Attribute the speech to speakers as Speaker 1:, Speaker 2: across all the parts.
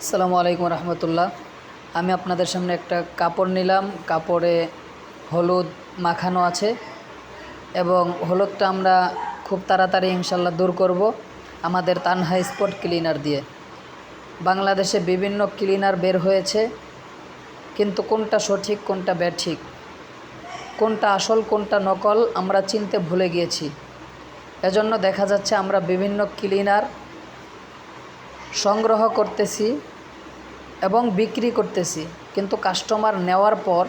Speaker 1: আসসালামু আলাইকুম রহমতুল্লাহ। আমি আপনাদের সামনে একটা কাপড় নিলাম। কাপড়ে হলুদ মাখানো আছে এবং হলুদটা আমরা খুব তাড়াতাড়ি ইনশাল্লাহ দূর করব আমাদের তানহা স্পট ক্লিনার দিয়ে। বাংলাদেশে বিভিন্ন ক্লিনার বের হয়েছে, কিন্তু কোনটা সঠিক কোনটা ব্যাঠিক, কোনটা আসল কোনটা নকল আমরা চিনতে ভুলে গিয়েছি। এজন্য দেখা যাচ্ছে আমরা বিভিন্ন ক্লিনার সংগ্রহ করতেছি এবং বিক্রি করতেছি, কিন্তু কাস্টমার নেওয়ার পর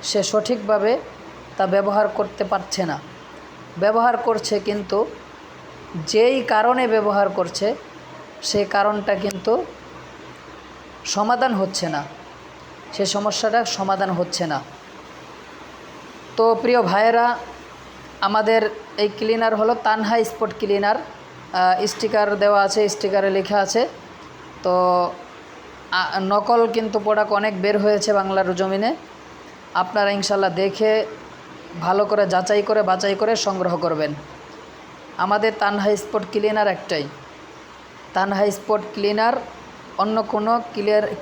Speaker 1: সে সঠিকভাবে তা ব্যবহার করতে পারছে না। ব্যবহার করছে, কিন্তু যেই কারণে ব্যবহার করছে সেই কারণটা কিন্তু সমাধান হচ্ছে না, সে সমস্যাটা সমাধান হচ্ছে না। তো প্রিয় ভাইয়েরা, আমাদের এই ক্লিনার হলো তানহা স্পট ক্লিনার। স্টিকার দেওয়া আছে, স্টিকারে লেখা আছে। তো নকল কিন্তু প্রোডাক্ট অনেক বের হয়েছে বাংলার জমিনে। আপনারা ইনশাল্লাহ দেখে ভালো করে যাচাই করে বাছাই করে সংগ্রহ করবেন। আমাদের তানহা স্পট ক্লিনার একটাই, তানহা স্পট ক্লিনার। অন্য কোনো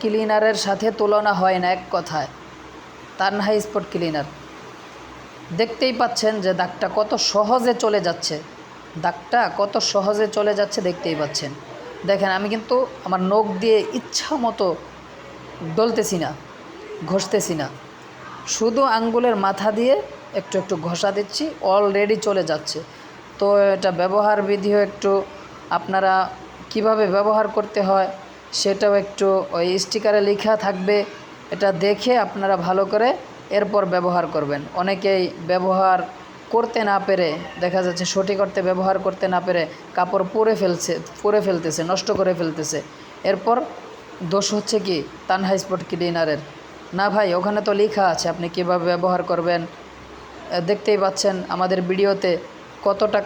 Speaker 1: ক্লিনারের সাথে তুলনা হয় না। এক কথায় তানহা স্পট ক্লিনার। দেখতেই পাচ্ছেন যে দাগটা কত সহজে চলে যাচ্ছে, দাগটা কত সহজে চলে যাচ্ছে দেখতেই পাচ্ছেন। দেখেন, আমি কিন্তু আমার নখ দিয়ে ইচ্ছা মতো ডলতেছি না, ঘষতেছি না, শুধু আঙ্গুলের মাথা দিয়ে একটু একটু ঘষা দিচ্ছি, অলরেডি চলে যাচ্ছে। তো এটা ব্যবহার বিধিও একটু আপনারা কিভাবে ব্যবহার করতে হয় সেটাও একটু ওই স্টিকারে লেখা থাকবে, এটা দেখে আপনারা ভালো করে এরপর ব্যবহার করবেন। অনেকেই ব্যবহার করতে না পেরে দেখা যাচ্ছে সঠিক অর্থে ব্যবহার করতে না পেরে কাপড় পুড়ে ফেলতেছে, নষ্ট করে ফেলতেছে। এরপর দোষ হচ্ছে কি তানহা স্পট ক্লিনারের। না ভাই, ওখানে তো লেখা আছে আপনি কীভাবে ব্যবহার করবেন। দেখতেই পাচ্ছেন আমাদের ভিডিওতে কত টাকা